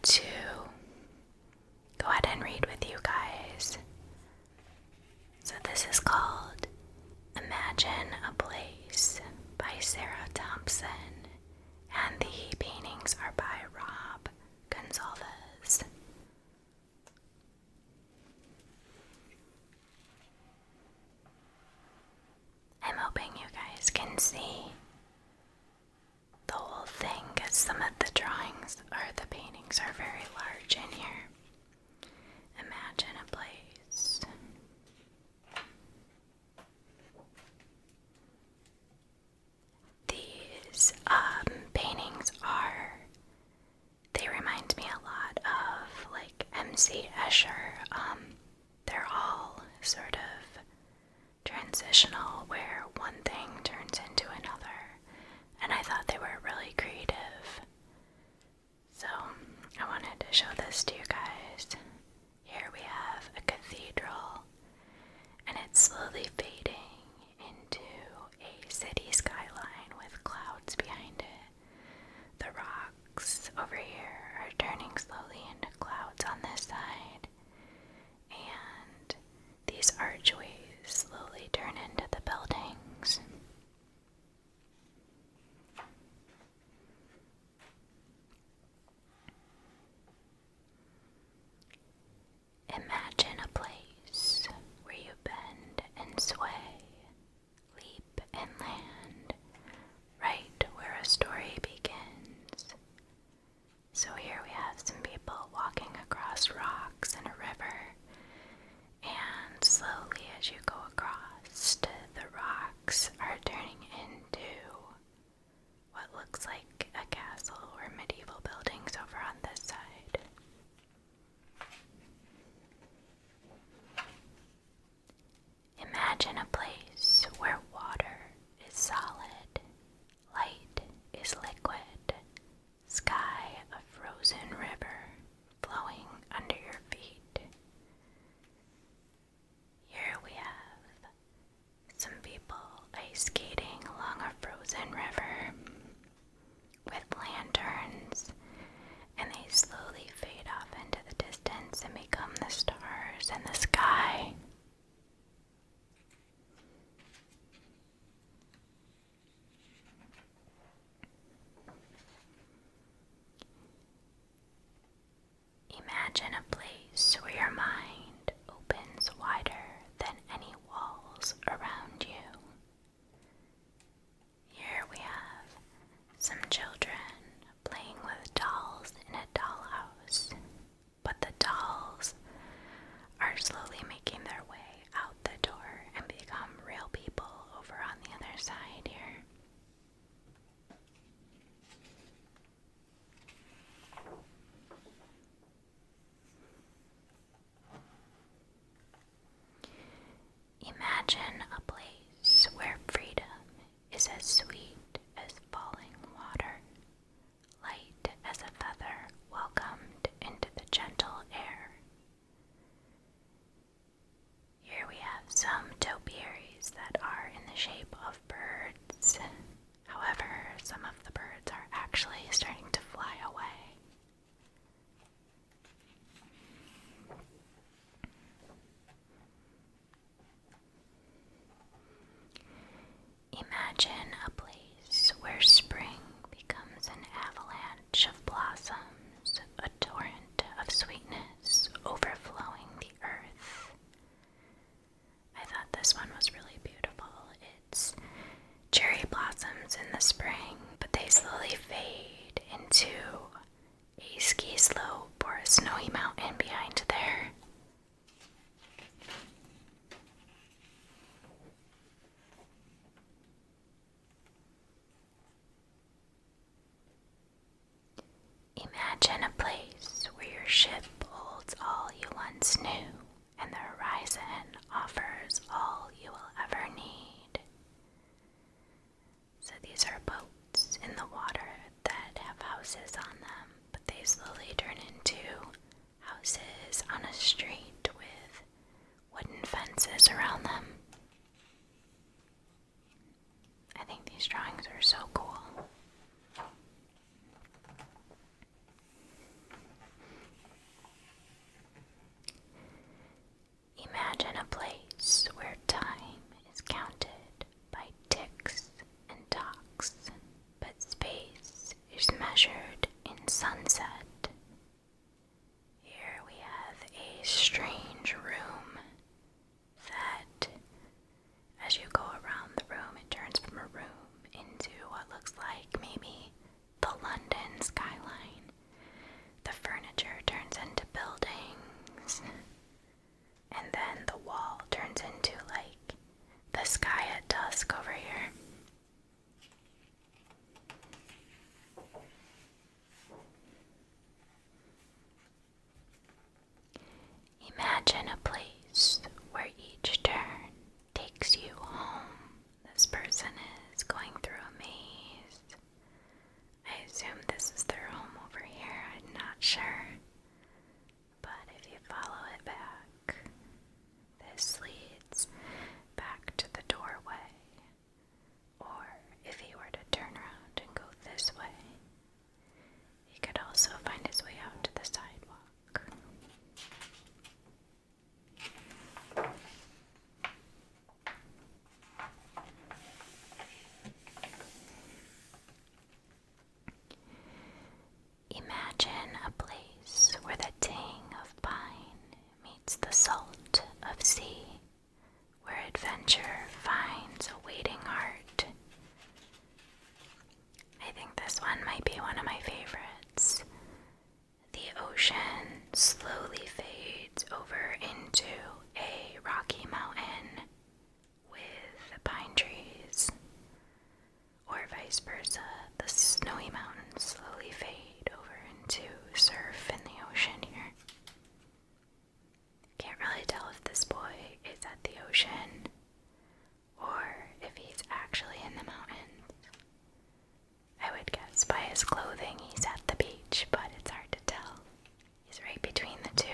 to go ahead and read with you guys. So this is called Imagine a Place by Sarah Thomson, and the paintings are by Rob Gonsalves. I'm hoping you guys can see the whole thing, because some of the drawings or the paintings are very large in here. Imagine a place. These paintings they remind me a lot of like MC Escher. They're all sort of transitional where one thing turns into another, and I thought they were really creative. So I wanted to show this to you guys. Here we have a cathedral, and it's slowly fading into a city skyline with clouds behind it. The rocks over here are turning slowly into clouds on this side, and these archways slowly turn into the buildings. Imagine a place where you bend and sway, leap and land, right where a story begins. So here we have some people walking across rocks in a river, and slowly as you go across, the rocks are turning into what looks like a castle or medieval buildings over on this side. Imagine a place where water is solid, light is liquid, sky a frozen river flowing under your feet. Here we have some people ice skating along a frozen river with lanterns, and they slowly fade off into the distance and become the stars in the sky. Imagine a place where your mind opens wider than any walls around you. Here we have some children playing with dolls in a dollhouse, but the dolls are slowly making their way out the door and become real people over on the other side here. Imagine a place where freedom is as sweet as falling water, light as a feather welcomed into the gentle air. Here we have some topiaries that are in the shape of birds. However, some of the birds are actually starting to fly away. Imagine a place where spring becomes an avalanche of blossoms, a torrent of sweetness overflowing the earth. I thought this one was really beautiful. It's cherry blossoms in the spring, but they slowly fade into a ski slope or a snowy mountain behind there. Imagine a place where your ship holds all you once knew, and the horizon offers all you will ever need. So these are boats in the water that have houses on them, but they slowly turn into houses on a street with wooden fences around them. I think these drawings are so cool. sunset. Here we have a strange room that, as you go around the room, it turns from a room into what looks like maybe the London skyline. The furniture turns into buildings, and then the wall turns into like the sky at dusk over here. Imagine a place where each turn takes you home. This person is going through a maze. I assume this is their home over here. I'm not sure. But if you follow it back, this leads back to the doorway. Or if he were to turn around and go this way, he could also find his way out to the sidewalk. Imagine a place where the tang of pine meets the salt of sea, where adventure finds a waiting heart. I think this one might be one of my favorites. The ocean slowly fades over into a rocky mountain with pine trees, or vice versa. The snowy mountains slowly fade over into surf in the ocean here. Can't really tell if this boy is at the ocean or if he's actually in the mountains. I would guess by his clothing he's at the beach, but it's hard to tell. He's right between the two.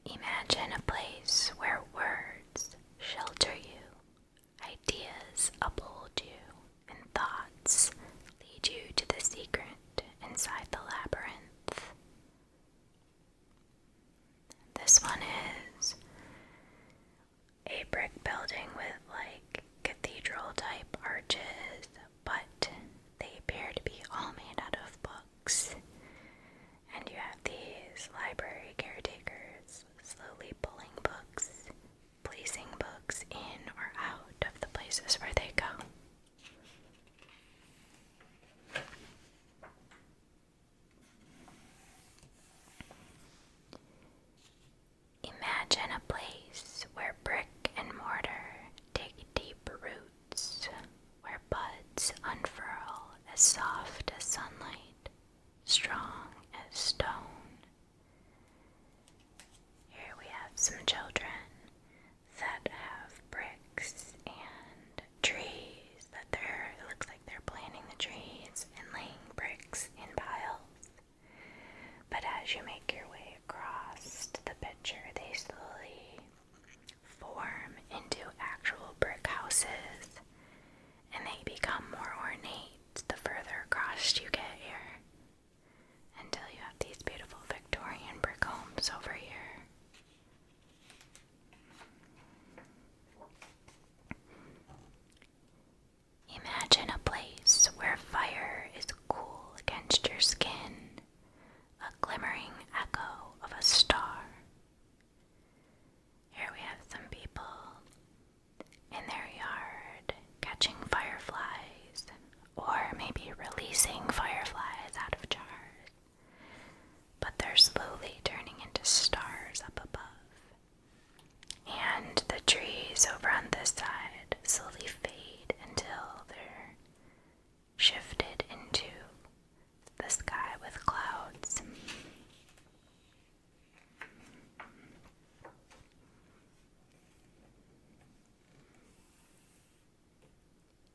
Imagine a place where words shelter you, ideas uphold you, and thoughts lead you to the secret inside the labyrinth. This one is a brick building with like cathedral type arches, but they appear to be all made out of books. And you have these library caretakers slowly pulling books, placing books in or out of the places where they go. Imagine a place where brick and mortar take deep roots, where buds unfurl as soft as sunlight, strong as stone. Here we have some children that have bricks and trees that it looks like they're planting the trees and laying bricks in piles. But as you make your way across to the picture, they slowly form into actual brick houses, and they become more ornate the further across you get here, until you have these beautiful Victorian brick homes over here. Imagine a place where fire is cool against your skin, a glimmering echo of a star. Here we have some people in their yard catching fireflies, or maybe releasing fireflies out of jars, but they're slowly turning into stars up above. And the trees over on this side slowly fade until they're shifted into the sky with clouds.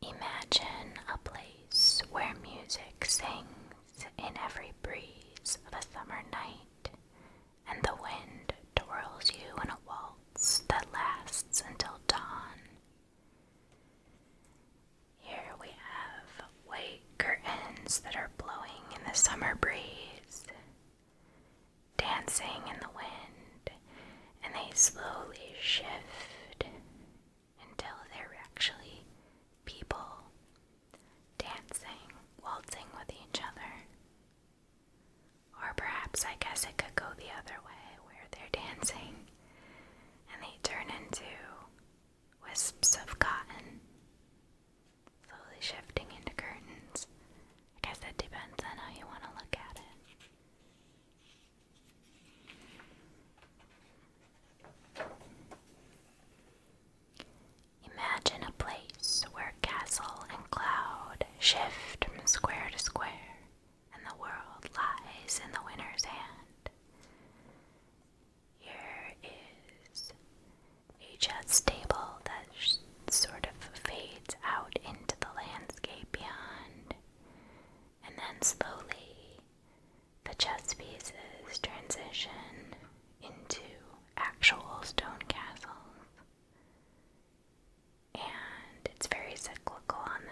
Imagine a place where music sings in every breeze of a summer night, and the wind twirls you in a waltz that lasts until dawn. Here we have white curtains that are blowing in the summer breeze, dancing in the wind, and they slowly shift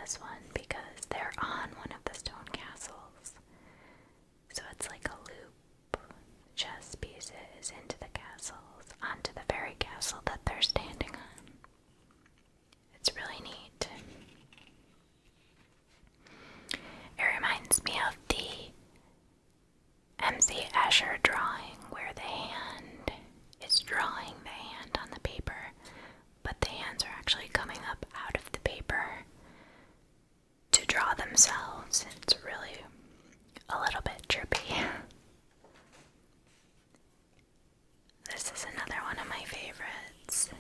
this one because they're on one of the stone castles. So it's like a loop, chess pieces into the castles, onto the very castle that they're standing on. It's really neat. It reminds me of the MC Escher drawing where the hand is drawing the hand on the paper, but the hands are actually coming up out of the paper to draw themselves. It's really a little bit trippy. This is another one of my favorites.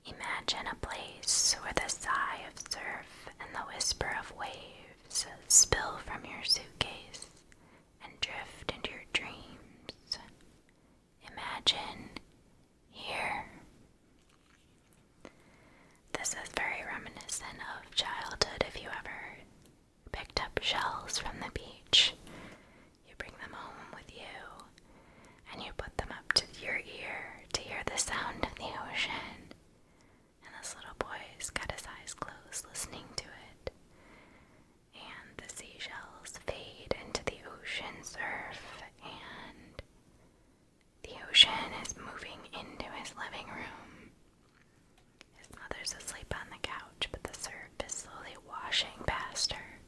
Imagine a place where the sigh of surf and the whisper of waves spill from your suitcase and drift into your dreams. Imagine here. This is very reminiscent of childhood. If you ever picked up shells from the beach, you bring them home with you and you put them up to your ear to hear the sound of the ocean. And this little boy's got his eyes closed listening to it. And the seashells fade into the ocean surf, and the ocean is moving into his living room. His mother's asleep on the couch, but the surf is slowly washing past her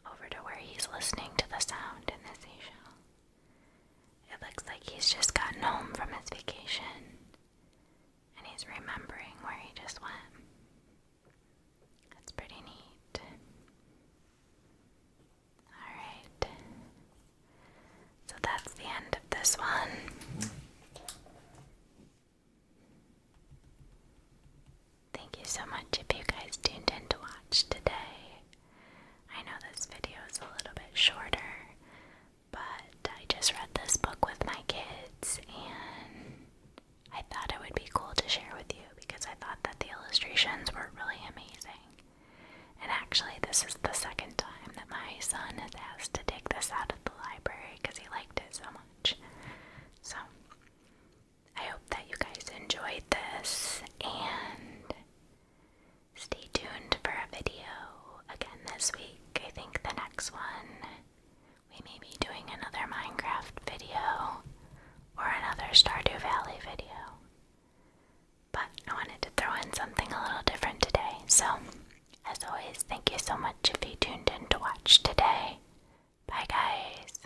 over to where he's listening to the sound in the seashell. It looks like he's just gotten home from his vacation, and he's remembering where he just went. That's pretty neat. Alright. So that's the end of this one. Thank you so much if you guys tuned in to watch today. I know this video is a little bit shorter, but I just read this book with my kids and I thought it would be cool to share with you because I thought that the illustrations were really amazing. And actually, this is the second time that my son has asked to take this out of the library because he liked it so much. So, I hope that you guys enjoyed this, and stay tuned for a video again this week. I think the next one, we may be doing another Minecraft video or another Stardew Valley video. But I wanted to throw in something a little different today. So, as always, thank you so much if you tuned in to watch today. Bye guys.